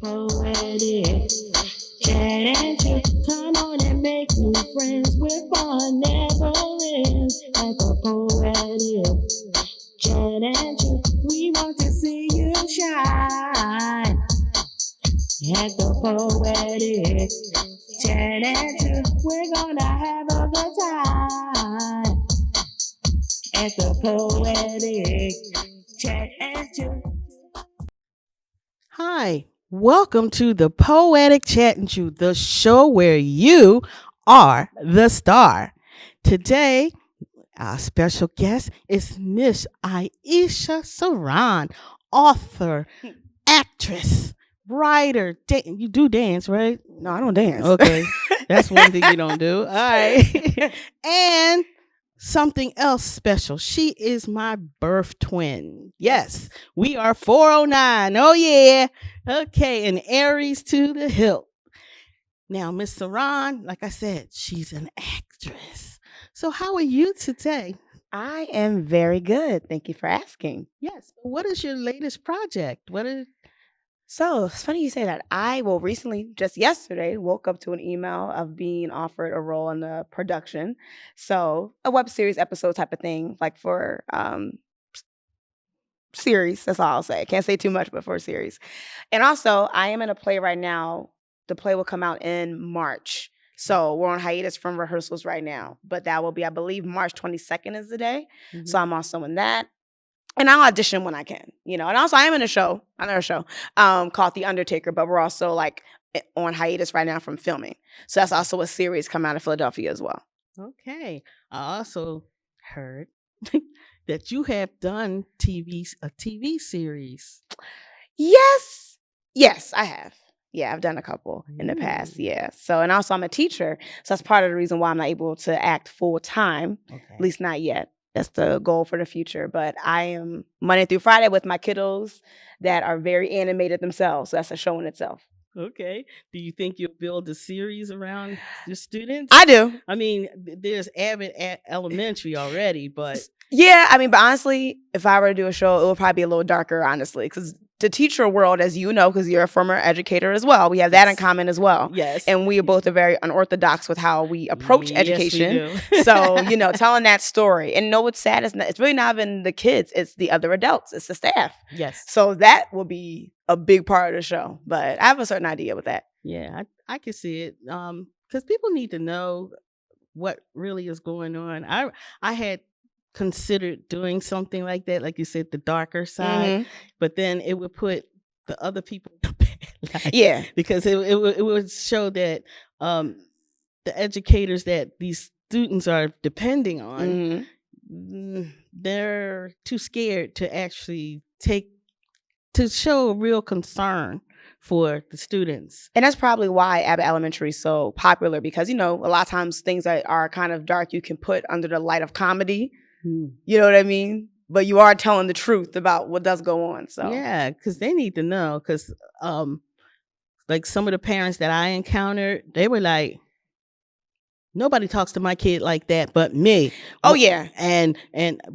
Poetic chat and chew. Come on and make new friends. We're fun never ends. At the Poetic chat and chew, we want to see you shine. At the Poetic chat and chew, we're gonna have a good time. At the Poetic chat and chew. Hi, welcome to the Poetic Chat and Chew, the show where you are the star. Today, our special guest is Miss Aisha Saran, author, actress, writer. You do dance, right? No, I don't dance. Okay, that's one thing you don't do. All right. And something else special. She is my birth twin. Yes, we are 409. Oh, yeah. Okay, and Aries to the hilt. Now, Miss Saran, like I said, she's an actress. So how are you today? I am very good. Thank you for asking. Yes. What is your latest project? So it's funny you say that. I recently, just yesterday, woke up to an email of being offered a role in the production. So a web series episode type of thing, like for series. That's all I'll say. Can't say too much, but for a series. And also, I am in a play right now. The play will come out in March. So we're on hiatus from rehearsals right now. But that will be, I believe, March 22nd is the day. Mm-hmm. So I'm also in that. And I'll audition when I can, And also I am in another show called The Undertaker, but we're also like on hiatus right now from filming. So that's also a series coming out of Philadelphia as well. Okay. I also heard that you have done a TV series. Yes, I have. Yeah, I've done a couple in the past. Yeah. So, and also I'm a teacher. So that's part of the reason why I'm not able to act full time, at least not yet. That's the goal for the future. But I am Monday through Friday with my kiddos that are very animated themselves. So that's a show in itself. Okay. Do you think you'll build a series around your students? I do. I mean, there's Abbott at Elementary already, but... Yeah, but honestly, if I were to do a show, it would probably be a little darker, honestly, because the teacher world, as you know, because you're a former educator as well, we have that in common as well. Yes. And we are both very unorthodox with how we approach education. We do. So, telling that story. And what's sad is it's really not even the kids, it's the other adults, it's the staff. Yes. So that will be a big part of the show. But I have a certain idea with that. Yeah, I can see it. Because people need to know what really is going on. I had considered doing something like that, like you said, the darker side, but then it would put the other people in a bad light. Yeah, because it would show that the educators that these students are depending on, they're too scared to actually show a real concern for the students. And that's probably why Abbott Elementary is so popular, because a lot of times things that are kind of dark you can put under the light of comedy. You know what I mean? But you are telling the truth about what does go on. So yeah, because they need to know. Because like some of the parents that I encountered, they were like, nobody talks to my kid like that but me. Oh yeah. And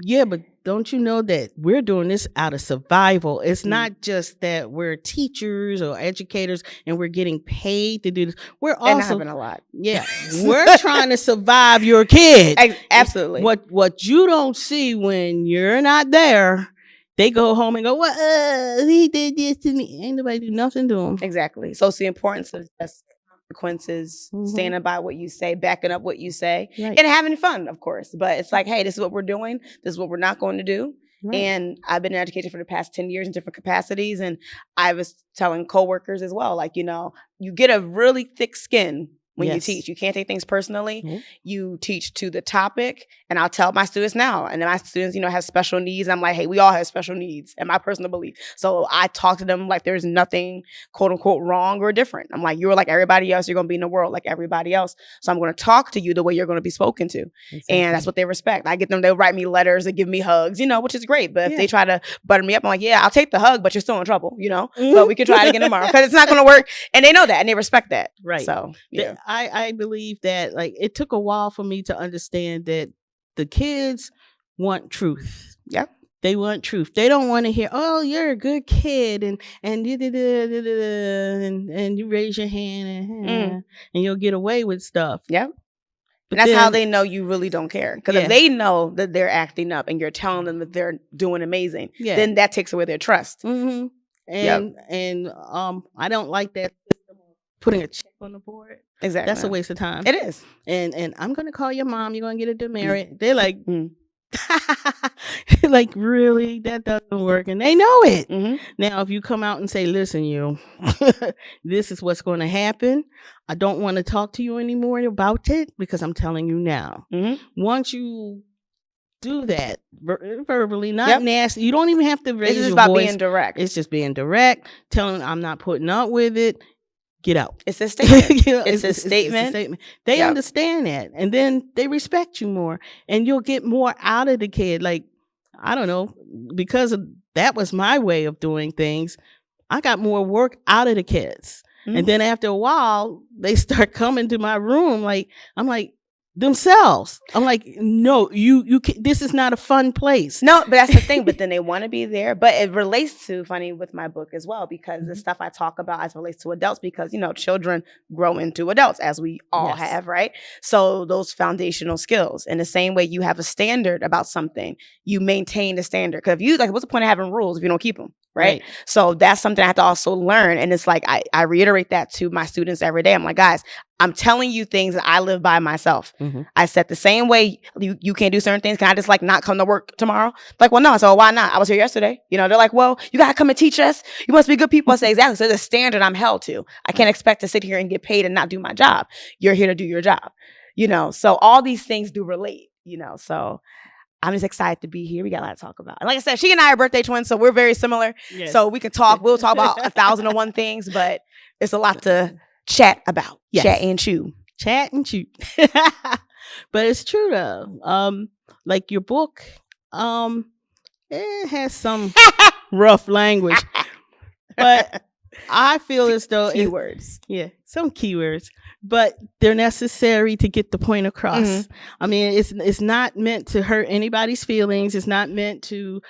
yeah, but don't you know that we're doing this out of survival? It's not just that we're teachers or educators and we're getting paid to do this. We're also that happen a lot. Yeah, we're trying to survive your kid. Absolutely. What you don't see when you're not there, they go home and go, well, he did this to me. Ain't nobody do nothing to him. Exactly. So it's the importance of just consequences, standing by what you say, backing up what you say, and having fun, of course. But it's like, hey, this is what we're doing. This is what we're not going to do. Right. And I've been in education for the past 10 years in different capacities. And I was telling coworkers as well, like, you get a really thick skin when you teach. You can't take things personally. You teach to the topic. And I'll tell my students now. And then my students, have special needs. I'm like, hey, we all have special needs in my personal belief. So I talk to them like there's nothing, quote unquote, wrong or different. I'm like, you're like everybody else. You're going to be in the world like everybody else. So I'm going to talk to you the way you're going to be spoken to. Exactly. And that's what they respect. I get them, they'll write me letters, they give me hugs, which is great. But if they try to butter me up, I'm like, yeah, I'll take the hug, but you're still in trouble, But we can try it again tomorrow because it's not going to work. And they know that and they respect that. Right. So yeah. I believe that it took a while for me to understand that the kids want truth. Yeah. They want truth. They don't want to hear, "Oh, you're a good kid," and you raise your hand and you'll get away with stuff. Yep. But and that's how they know you really don't care. Because if they know that they're acting up and you're telling them that they're doing amazing, then that takes away their trust. Mm-hmm. And I don't like that putting a check on the board. Exactly. That's a waste of time. It is. And I'm gonna call your mom. You're gonna get a demerit. They're like, like, really? That doesn't work, and they know it. Now, if you come out and say, "Listen, you, this is what's going to happen. I don't want to talk to you anymore about it because I'm telling you now." Once you do that verbally, not nasty, you don't even have to raise your voice. It's just about being direct. It's just being direct, telling them I'm not putting up with it. Get out. It's a statement. It's a statement. They understand that, and then they respect you more, and you'll get more out of the kid. Like, I don't know, because that was my way of doing things. I got more work out of the kids, and then after a while, they start coming to my room. Like, I'm like, themselves. I'm like, no, you this is not a fun place. No, but that's the thing. But then they want to be there. But it relates to funny with my book as well, because the stuff I talk about as relates to adults, because children grow into adults, as we all have, right? So those foundational skills, in the same way you have a standard about something, you maintain the standard. Because if you what's the point of having rules if you don't keep them? Right? So that's something I have to also learn. And it's like, I reiterate that to my students every day. I'm like, guys, I'm telling you things that I live by myself. I said the same way you can't do certain things. Can I just not come to work tomorrow? Like, well, no. So why not? I was here yesterday. They're like, well, you got to come and teach us. You must be good people. I say, exactly. So there's a standard I'm held to. I can't expect to sit here and get paid and not do my job. You're here to do your job. So all these things do relate, so I'm just excited to be here. We got a lot to talk about. And like I said, she and I are birthday twins, so we're very similar. Yes. So we can talk. We'll talk about 1,001 things, but it's a lot to chat about. Yes. Chat and chew. Chat and chew. But it's true though. Like your book, it has some rough language. But I feel as though keywords. Some keywords. But they're necessary to get the point across. I mean, it's not meant to hurt anybody's feelings. It's not meant to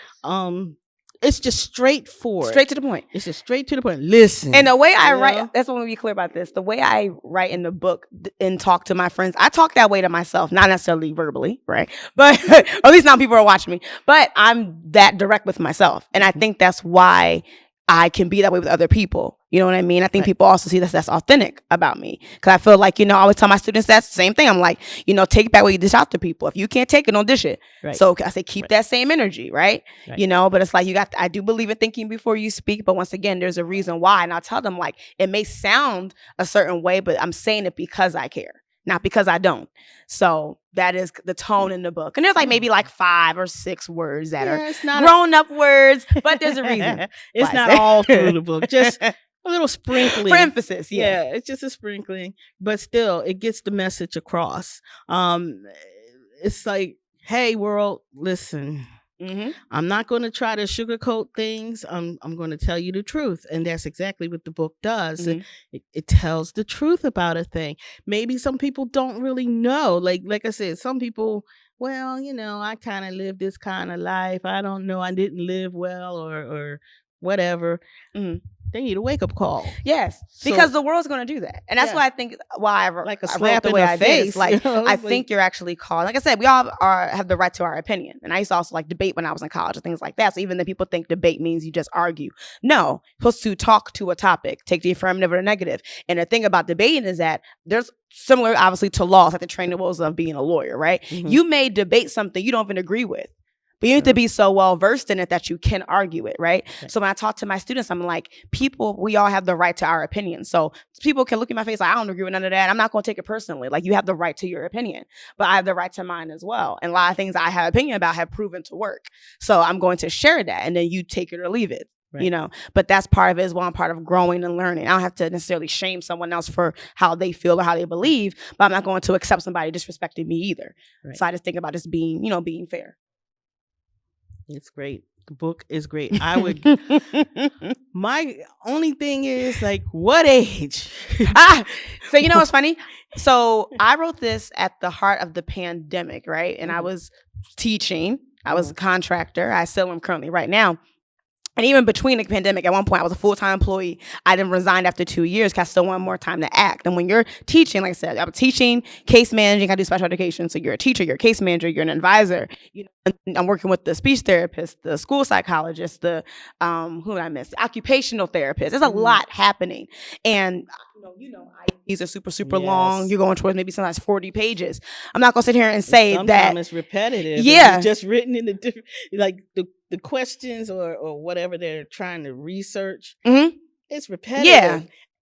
it's just straightforward. Straight to the point. It's just straight to the point. Listen. And the way I write, that's what we be clear about this. The way I write in the book and talk to my friends, I talk that way to myself, not necessarily verbally, right? But or at least now people are watching me. But I'm that direct with myself. And I think that's why I can be that way with other people. You know what I mean? I think people also see that's authentic about me. Because I feel like, I always tell my students that's the same thing. I'm like, take back what you dish out to people. If you can't take it, don't dish it. Right. So I say, keep that same energy, right? But it's like, I do believe in thinking before you speak. But once again, there's a reason why. And I'll tell them, like, it may sound a certain way, but I'm saying it because I care, not because I don't. So that is the tone in the book. And there's maybe 5 or 6 words that are grown up words, but there's a reason. It's not all through the book. Just a little sprinkling. For emphasis, yeah. It's just a sprinkling. But still, it gets the message across. It's like, hey, world, listen. I'm not going to try to sugarcoat things. I'm going to tell you the truth. And that's exactly what the book does. It tells the truth about a thing. Maybe some people don't really know. Like I said, some people, well, I kind of live this kind of life. I don't know. I didn't live well or whatever. They need a wake-up call. Yes, because the world's going to do that. And that's why I think why I wrote the way I did. It's like, I think you're actually called. Like I said, we all have the right to our opinion. And I used to also debate when I was in college and things like that. So even though people think debate means you just argue. No, you're supposed to talk to a topic, take the affirmative or the negative. And the thing about debating is that there's similar, obviously, to laws, like the training wheels of being a lawyer, right? You may debate something you don't even agree with. But you have to be so well versed in it that you can argue it, right? So when I talk to my students, I'm like, we all have the right to our opinion. So people can look in my face like, I don't agree with none of that. I'm not going to take it personally. Like, you have the right to your opinion, but I have the right to mine as well. And a lot of things I have opinion about have proven to work. So I'm going to share that, and then you take it or leave it. Right. But that's part of it as well. I'm part of growing and learning. I don't have to necessarily shame someone else for how they feel or how they believe, but I'm not going to accept somebody disrespecting me either. Right. So I just think about just being, being fair. It's great. The book is great. I would. My only thing is what age? So what's funny? So I wrote this at the heart of the pandemic, right? And I was teaching I was a contractor. I still am currently right now. And even between the pandemic, at one point, I was a full-time employee. I then resigned after 2 years because I still wanted more time to act. And when you're teaching, like I said, I'm teaching, case managing, I do special education. So you're a teacher, you're a case manager, you're an advisor. You know, I'm working with the speech therapist, the school psychologist, the, who did I miss? The occupational therapist. There's a lot happening. And these are super long. You're going towards maybe sometimes 40 pages. I'm not going to sit here and say sometimes it's repetitive. Yeah. It's just written in the different, like the questions or whatever they're trying to research. It's repetitive. Yeah.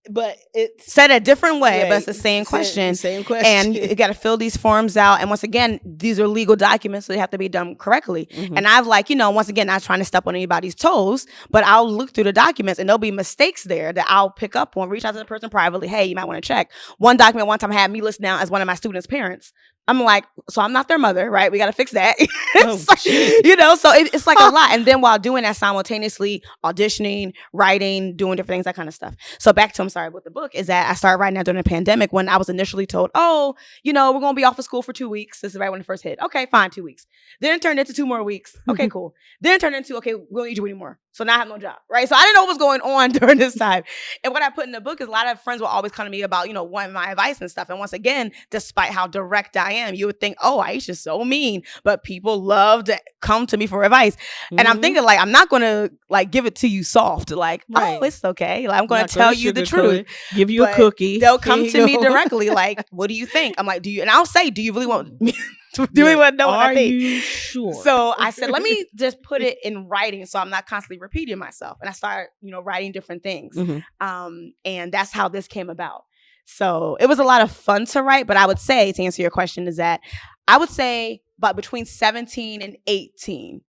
But it's said a different way, but it's the same question. Same question. And you got to fill these forms out. And once again, these are legal documents, so they have to be done correctly. And I've once again, not trying to step on anybody's toes, but I'll look through the documents and there'll be mistakes there that I'll pick up on, reach out to the person privately. Hey, you might want to check. One document one time had me listed down as one of my students' parents. I'm like, so I'm not their mother, right? We got to fix that. So it's like a lot. And then while doing that, simultaneously auditioning, writing, doing different things, that kind of stuff. So back to, I'm sorry, with the book is that I started writing that during the pandemic when I was initially told, we're going to be off of school for 2 weeks. This is right when it first hit. Okay, fine, 2 weeks. Then it turned into 2 more weeks. Okay, cool. Then it turned into, okay, we don't need you anymore. So now I have no job, right? So I didn't know what was going on during this time. And what I put in the book is a lot of friends will always come to me about, wanting my advice and stuff. And once again, despite how direct I am, you would think, Aisha's so mean, but people love to come to me for advice. And I'm thinking I'm not going to give it to you soft. It's okay. I'm going to tell you the truth. Give you a cookie. They'll come to me directly. What do you think? I'm like, and I'll say, do you really want me? Do you want to know what I think? Are you sure? So I said, let me just put it in writing so I'm not constantly repeating myself. And I started, writing different things. And that's how this came about. So it was a lot of fun to write. But I would say, to answer your question, is that I would say about between 17 and 18.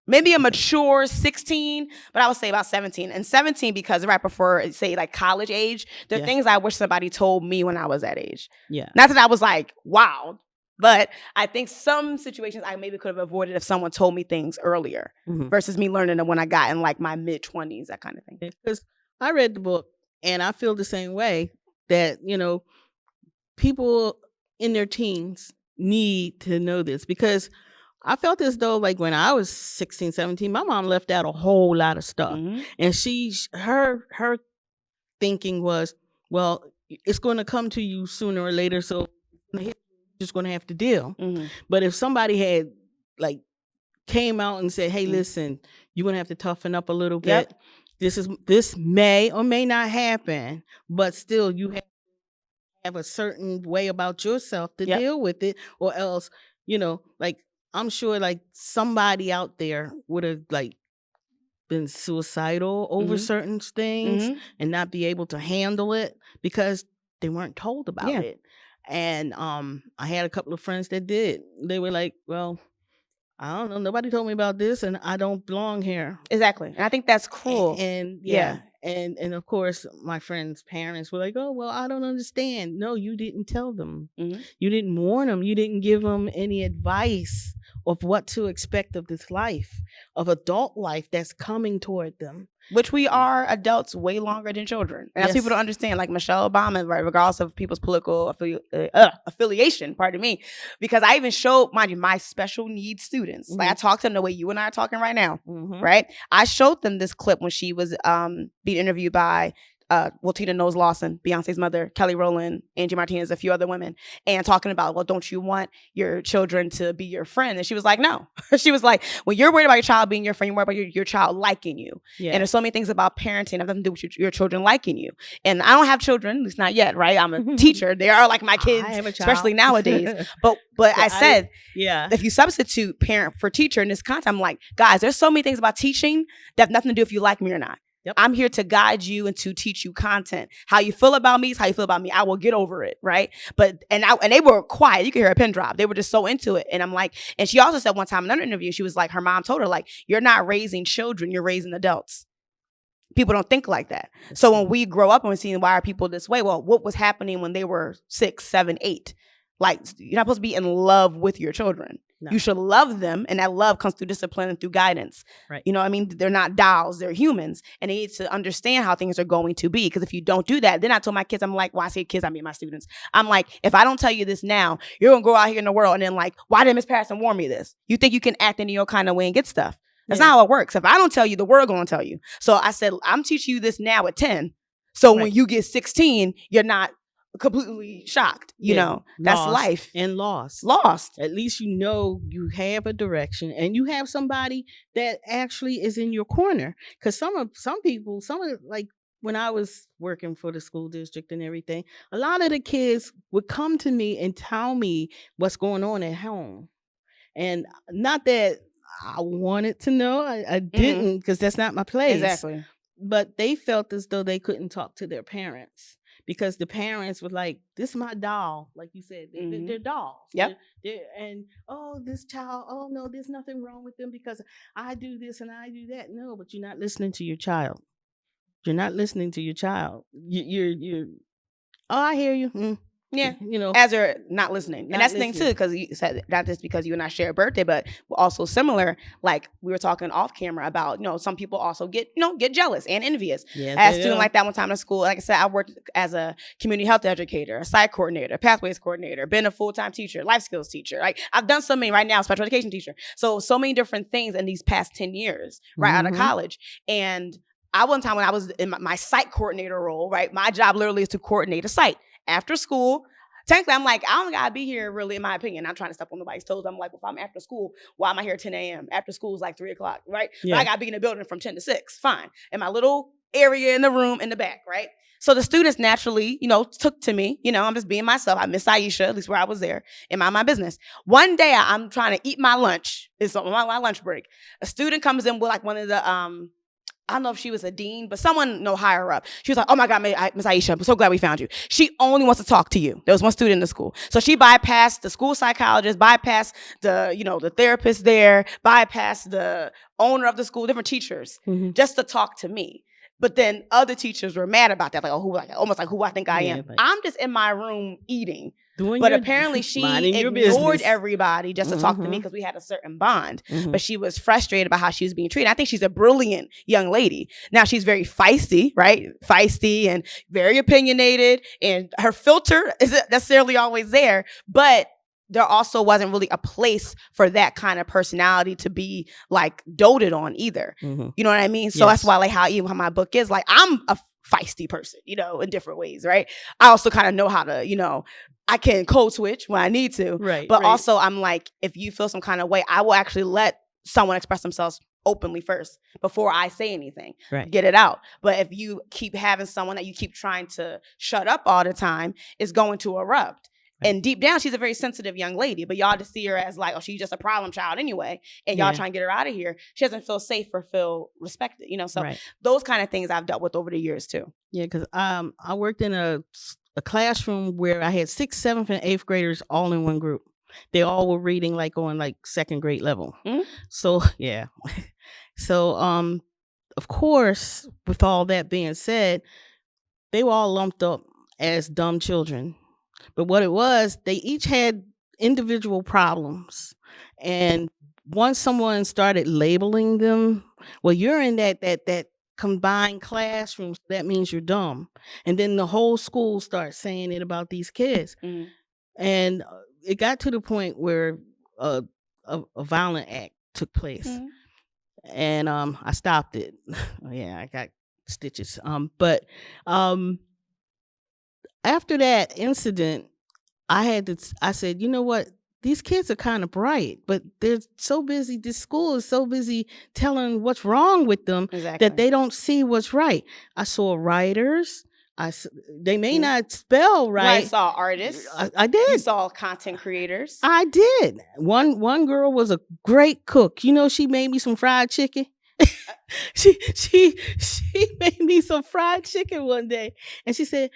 Maybe a mature 16, but I would say about 17. And 17 because right before, say, college age, there are things I wish somebody told me when I was that age. Yeah. Not that I was wow. But I think some situations I maybe could have avoided if someone told me things earlier versus me learning them when I got in my mid-20s, that kind of thing. Because I read the book and I feel the same way that, people in their teens need to know this, because I felt as though when I was 16, 17, my mom left out a whole lot of stuff. And her thinking was, well, it's going to come to you sooner or later. So just going to have to deal. But if somebody had came out and said, hey, listen, you're going to have to toughen up a little bit. This may or may not happen, but still you have a certain way about yourself to deal with it, or else, I'm sure somebody out there would have been suicidal over certain things and not be able to handle it because they weren't told about it. And I had a couple of friends that did. They were like, well, I don't know. Nobody told me about this and I don't belong here. Exactly. And I think that's cruel. And And of course, my friends' parents were like, oh, well, I don't understand. No, you didn't tell them. You didn't warn them. You didn't give them any advice of what to expect of this life, of adult life that's coming toward them. Which we are adults way longer than children. And that's people don't understand, like Michelle Obama, right, regardless of people's political affiliation, pardon me, because I even showed, mind you, my special needs students. Like I talked to them the way you and I are talking right now, right? I showed them this clip when she was being interviewed by Tina Knowles Lawson, Beyonce's mother, Kelly Rowland, Angie Martinez, a few other women, and talking about, well, don't you want your children to be your friend? And she was like, no. She was like, when you're worried about your child being your friend, you're worried about your child liking you. And there's so many things about parenting that have nothing to do with your children liking you. And I don't have children, at least not yet, right? I'm a teacher. They are like my kids, especially nowadays. But I said, if you substitute parent for teacher in this context, I'm like, guys, there's so many things about teaching that have nothing to do if you like me or not. I'm here to guide you and to teach you content. How you feel about me is how you feel about me. I will get over it, right? But and they were quiet. You could hear a pin drop. They were just so into it. And I'm like, and she also said one time in another interview, she was like, her mom told her, like, you're not raising children, you're raising adults. People don't think like that. So when we grow up and we're seeing, why are people this way? Well, what was happening when they were 6, 7, 8? Like, you're not supposed to be in love with your children. No. You should love them, and that love comes through discipline and through guidance. Right. You know what I mean? They're not dolls, they're humans, and they need to understand how things are going to be. Because if you don't do that, then I told my kids, I'm like, well, I say kids, I mean my students. I'm like, if I don't tell you this now, you're gonna go out here in the world and then like, why didn't Miss Patterson warn me this? You think you can act in your kind of way and get stuff? That's not how it works. If I don't tell you, the world gonna tell you. So I said, I'm teaching you this now at 10. So when you get 16, you're not completely shocked. You know, that's life. And lost. Lost. At least you know you have a direction and you have somebody that actually is in your corner. Because some people, like when I was working for the school district and everything, a lot of the kids would come to me and tell me what's going on at home. And not that I wanted to know, I didn't, because that's not my place. Exactly. But they felt as though they couldn't talk to their parents because the parents were like, this is my doll. Like you said, they're dolls. Yep. And, oh, this child, oh, no, there's nothing wrong with them because I do this and I do that. No, but you're not listening to your child. You're not listening to your child. You're oh, I hear you. Yeah, you know, as they're not listening. And that's the thing too, because you said not just because you and I share a birthday, but also similar. Like we were talking off camera about, some people also get jealous and envious. Yes, I had a student like that one time in school. Like I said, I worked as a community health educator, a psych coordinator, pathways coordinator, been a full-time teacher, life skills teacher. Like I've done so many right now, special education teacher. So many different things in these past 10 years, right out of college. And one time when I was in my site coordinator role, right, my job literally is to coordinate a site. After school, technically, I'm like, I don't gotta be here really, in my opinion. I'm trying to step on nobody's toes. I'm like, well, if I'm after school, why am I here at 10 a.m.? After school is like 3 o'clock, right? Yeah. But I gotta be in the building from 10 to 6. Fine. In my little area in the room in the back, right? So the students naturally, took to me. I'm just being myself. I miss Aisha, at least where I was there, and mind my business. One day, I'm trying to eat my lunch. It's on my lunch break. A student comes in with like one of the, I don't know if she was a dean, but someone higher up. She was like, oh my God, Miss Aisha, I'm so glad we found you. She only wants to talk to you. There was one student in the school. So she bypassed the school psychologist, bypassed the therapist there, bypassed the owner of the school, different teachers, just to talk to me. But then other teachers were mad about that, almost like who I think I am. I'm just in my room eating. But apparently she ignored everybody just to talk to me because we had a certain bond. But she was frustrated about how she was being treated. I think she's a brilliant young lady. Now she's very feisty, right? Feisty and very opinionated. And her filter isn't necessarily always there. But there also wasn't really a place for that kind of personality to be like doted on either. You know what I mean? So that's why even how my book is, like I'm a feisty person, in different ways, right? I also kind of know how to, I can code switch when I need to. Right. But also I'm like, if you feel some kind of way, I will actually let someone express themselves openly first before I say anything. Right. Get it out. But if you keep having someone that you keep trying to shut up all the time, it's going to erupt. And deep down, she's a very sensitive young lady, but y'all just see her as like, oh, she's just a problem child anyway. And y'all trying to get her out of here. She doesn't feel safe or feel respected, So those kind of things I've dealt with over the years too. Yeah, because I worked in a classroom where I had 6th, 7th, and 8th graders all in one group. They all were reading like on like 2nd grade level. So yeah. So of course, with all that being said, they were all lumped up as dumb children. But what it was, they each had individual problems. And once someone started labeling them, well, you're in that combined classroom, that means you're dumb. And then the whole school starts saying it about these kids. And it got to the point where a violent act took place. And I stopped it. Yeah, I got stitches. But after that incident, I said, you know what? These kids are kind of bright, but they're so busy. This school is so busy telling what's wrong with them that they don't see what's right. I saw writers. They may not spell right. I saw artists. I did. You saw content creators. I did. One girl was a great cook. She made me some fried chicken. she made me some fried chicken one day, and she said,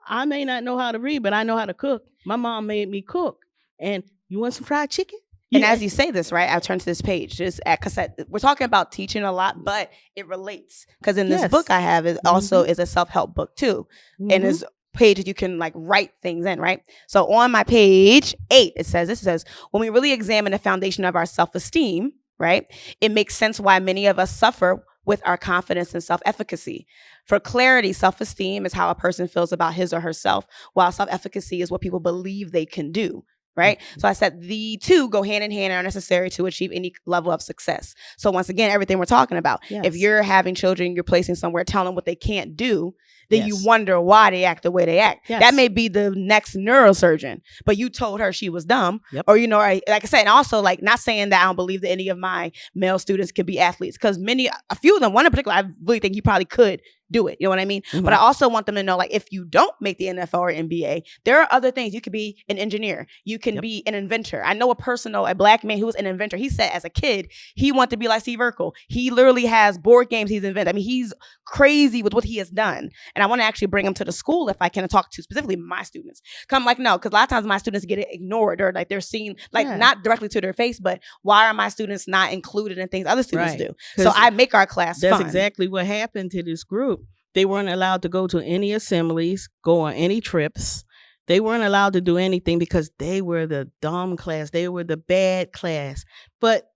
I may not know how to read, but I know how to cook. My mom made me cook. And you want some fried chicken? And as you say this, right, I'll turn to this page. Just because we're talking about teaching a lot, but it relates. Because in this book I have, it also is a self-help book too. And it's page that you can like write things in, right? So on my page 8, it says, when we really examine the foundation of our self-esteem, right, it makes sense why many of us suffer with our confidence and self-efficacy. For clarity, self-esteem is how a person feels about his or herself, while self-efficacy is what people believe they can do. Right. So I said the two go hand in hand and are necessary to achieve any level of success. So once again, everything we're talking about, if you're having children, you're placing somewhere, telling them what they can't do, then you wonder why they act the way they act. That may be the next neurosurgeon, but you told her she was dumb. Or, you know, like I said, and also like not saying that I don't believe that any of my male students can be athletes, because a few of them, one in particular, I really think you probably could do it. You know what I mean? But I also want them to know, like, if you don't make the NFL or NBA, there are other things. You could be an engineer. You can be an inventor. I know a black man who was an inventor. He said as a kid, he wanted to be like Steve Urkel. He literally has board games he's invented. I mean, he's crazy with what he has done. And I want to actually bring him to the school if I can talk to specifically my students. Come like, no, because a lot of times my students get it ignored, or like they're seen, like not directly to their face, but why are my students not included in things other students do? So I make our class fun. That's exactly what happened to this group. They weren't allowed to go to any assemblies, go on any trips. They weren't allowed to do anything because they were the dumb class. They were the bad class. But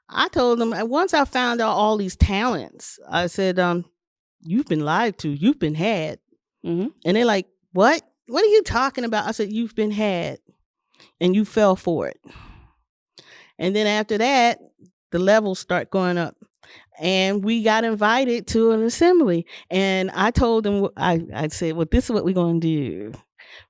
I told them, once I found out all these talents, I said, you've been lied to. You've been had. And they're like, what? What are you talking about? I said, you've been had and you fell for it. And then after that, the levels start going up. And we got invited to an assembly. And I told them, I said, well, this is what we're going to do.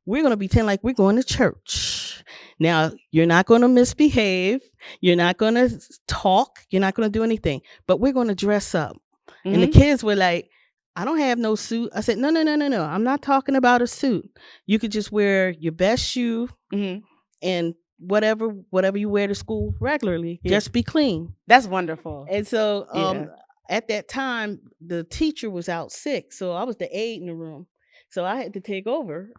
We're going to pretend like we're going to church. Now, you're not going to misbehave. You're not going to talk. You're not going to do anything. But we're going to dress up. And the kids were like, I don't have no suit. I said, no. I'm not talking about a suit. You could just wear your best shoe and whatever you wear to school regularly, just be clean. That's wonderful. And so at that time, the teacher was out sick. So I was the aide in the room. So I had to take over.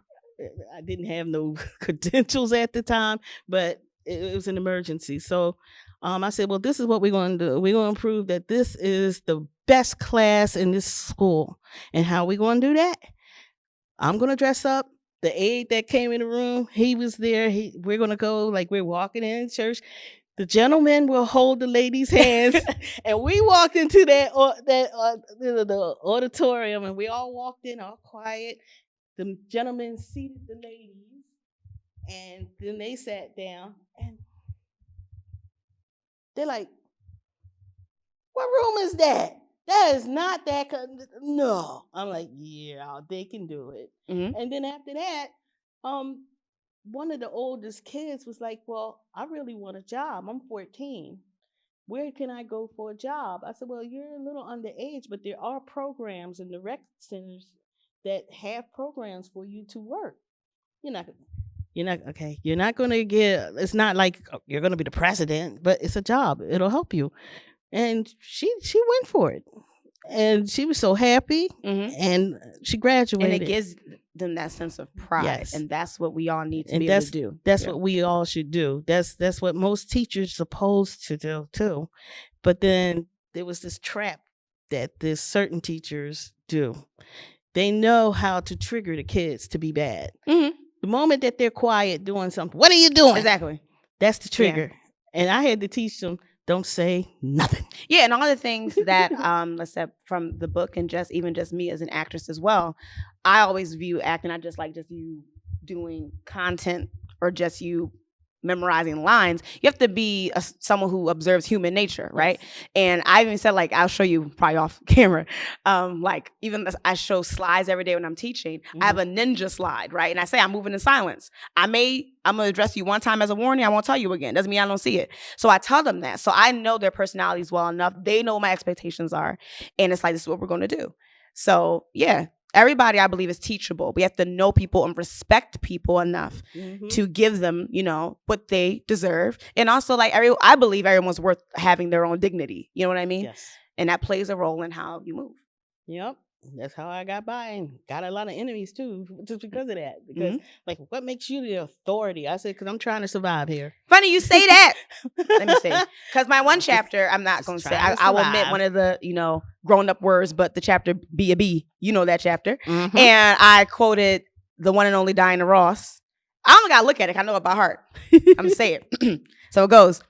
I didn't have no credentials at the time, but it was an emergency. So I said, well, this is what we're going to do. We're going to prove that this is the best class in this school. And how are we going to do that? I'm going to dress up. The aide that came in the room, he was there. We're going to go like we're walking in church. The gentleman will hold the ladies' hands. And we walked into the auditorium, and we all walked in all quiet. The gentleman seated the ladies, and then they sat down. And they're like, what room is that? That is not that. No. I'm like, yeah, they can do it. And then after that, one of the oldest kids was like, well, I really want a job. I'm 14. Where can I go for a job? I said, well, you're a little underage, but there are programs in the rec centers that have programs for you to work. You're not going to get, it's not like you're going to be the president, but it's a job. It'll help you. And she went for it. And she was so happy, and she graduated. And it gives them that sense of pride, and that's what we all need to be able to do. That's what we all should do. That's what most teachers are supposed to do too. But then there was this trap that this certain teachers do. They know how to trigger the kids to be bad. The moment that they're quiet doing something, what are you doing? Exactly. That's the trigger. And I had to teach them, don't say nothing. Yeah, and all the things that, let's say from the book, and just me as an actress as well, I always view acting not just like just you doing content or just you memorizing lines. You have to be someone who observes human nature, right? And I even said, like, I'll show you probably off camera. Like, even I show slides every day when I'm teaching. I have a ninja slide, right? And I say I'm moving in silence. I'm gonna address you one time as a warning. I won't tell you again. Doesn't mean I don't see it. So I tell them that. So I know their personalities well enough. They know what my expectations are, and it's like, this is what we're going to do. So yeah. Everybody, I believe, is teachable. We have to know people and respect people enough to give them, what they deserve. And also, like, I believe everyone's worth having their own dignity. You know what I mean? Yes. And that plays a role in how you move. Yep. That's how I got by, and got a lot of enemies too, just because of that. Because like, what makes you the authority? I said, because I'm trying to survive here. Funny you say that. Let me see. Because my one chapter, I'm not going to say. I will admit one of the grown up words, but the chapter be a bee. You know that chapter. And I quoted the one and only Diana Ross. I only gotta look at it. I know it by heart. I'm gonna say it. So it goes.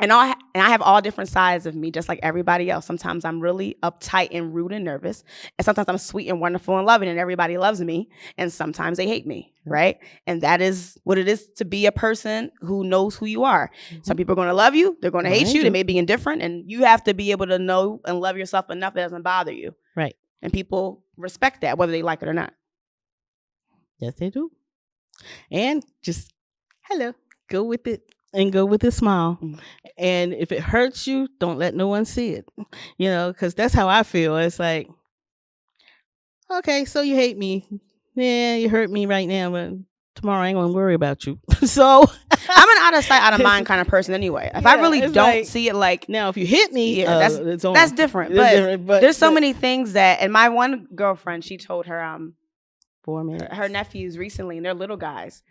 And I have all different sides of me, just like everybody else. Sometimes I'm really uptight and rude and nervous. And sometimes I'm sweet and wonderful and loving and everybody loves me. And sometimes they hate me, right? And that is what it is to be a person who knows who you are. Mm-hmm. Some people are going to love you. They're going to hate you. They may be indifferent. And you have to be able to know and love yourself enough that it doesn't bother you. Right. And people respect that, whether they like it or not. Yes, they do. And just, hello, go with it. And go with a smile. Mm-hmm. And if it hurts you, don't let no one see it. Because that's how I feel. It's like, okay, so you hate me. Yeah, you hurt me right now, but tomorrow I ain't going to worry about you. So I'm an out of sight, out of mind kind of person anyway. If I really don't see it like... Now, if you hit me, that's different. But there's so many things that... And my one girlfriend, she told her 4 minutes. Her nephews recently, and they're little guys.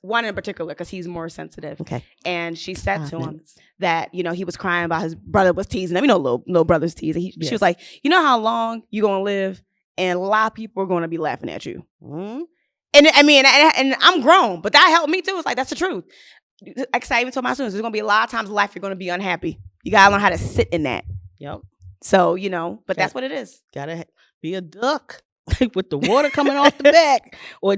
One in particular, because he's more sensitive. Okay. And she said to him that, he was crying about his brother was teasing him. Little brothers tease. She was like, you know how long you going to live? And a lot of people are going to be laughing at you. Mm-hmm. And I mean, and I'm grown, but that helped me too. It's like, that's the truth. Like I even told my students, there's going to be a lot of times in life you're going to be unhappy. You got to learn how to sit in that. Yep. So, but that's what it is. Got to be a duck with the water coming off the back. Or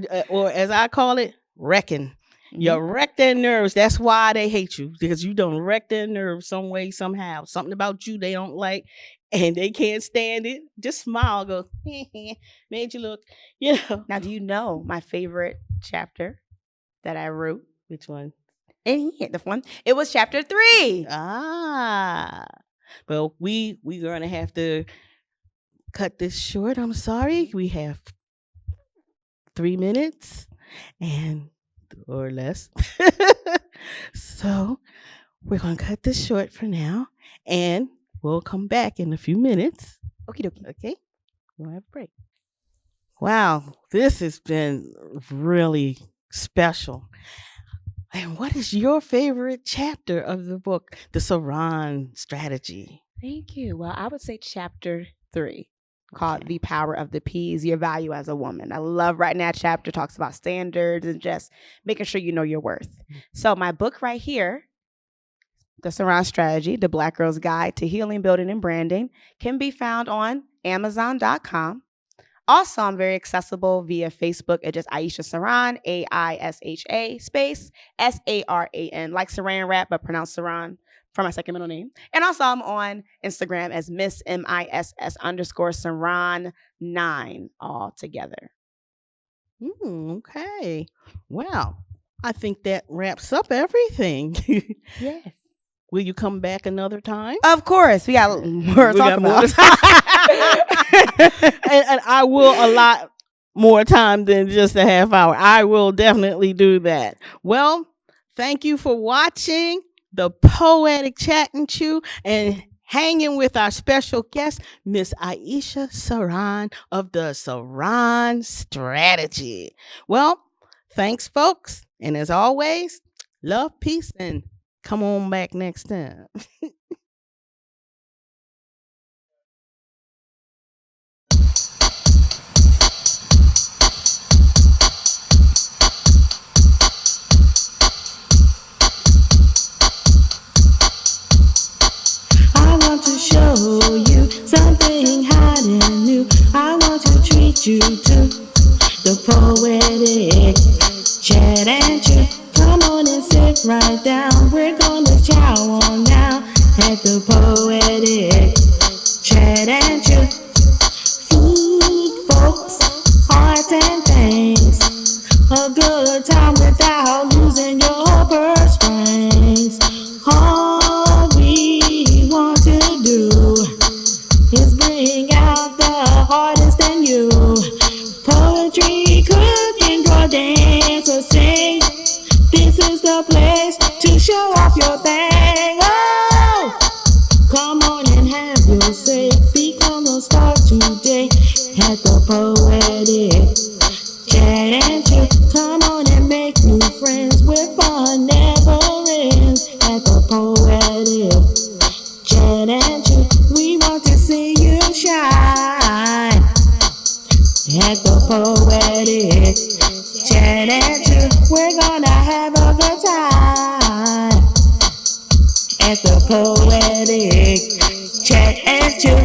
as I call it, wrecking. You wreck their nerves. That's why they hate you, because you don't wreck their nerves some way, somehow. Something about you they don't like, and they can't stand it. Just smile, go, made you look, Now, do you know my favorite chapter that I wrote? Which one? The one. It was chapter 3. Well, we're going to have to cut this short. I'm sorry. We have 3 minutes or less. So we're going to cut this short for now, and we'll come back in a few minutes. Okie dokie. Okay. We'll have a break. Wow. This has been really special. And what is your favorite chapter of the book, The Saran Strategy? Thank you. Well, I would say chapter 3. Called The Power of the P's, Your Value as a Woman. I love writing that chapter. Talks about standards and just making sure you know your worth. So my book right here, The Saran Strategy, The Black Girl's Guide to Healing, Building, and Branding, can be found on Amazon.com. Also, I'm very accessible via Facebook at just Aisha Saran, Aisha space Saran, like Saran wrap, but pronounced Saran. For my second middle name. And also I'm on Instagram as Miss MISS_Saran9 all together. Okay. Well, I think that wraps up everything. Yes. Will you come back another time? Of course. We got more to talk about. and I will allot more time than just a half hour. I will definitely do that. Well, thank you for watching the Poetic Chat and Chew and hanging with our special guest, Miss Aisha Saran of the Saran Strategy. Well, thanks, folks. And as always, love, peace, and come on back next time. Show you something hot and new. I want to treat you to the Poetic Chat and Chew. Come on and sit right down. We're gonna chow on now at the Poetic Chat and Chew. Food, folks, art and things. A good time without losing your purse strings. All we want to do is bring out the artist in you. Poetry, cooking, draw, dance, or sing. This is the place to show off your thing. Oh, come on and have your say. Become a star today at the Poetic Chat and Chew. Come on and make new friends where fun never ends at the Poetic Chat and Chew. We want to see you shine at the Poetic at the Poetic Chat and Chew.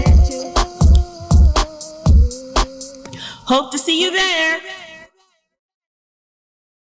Hope to see you there.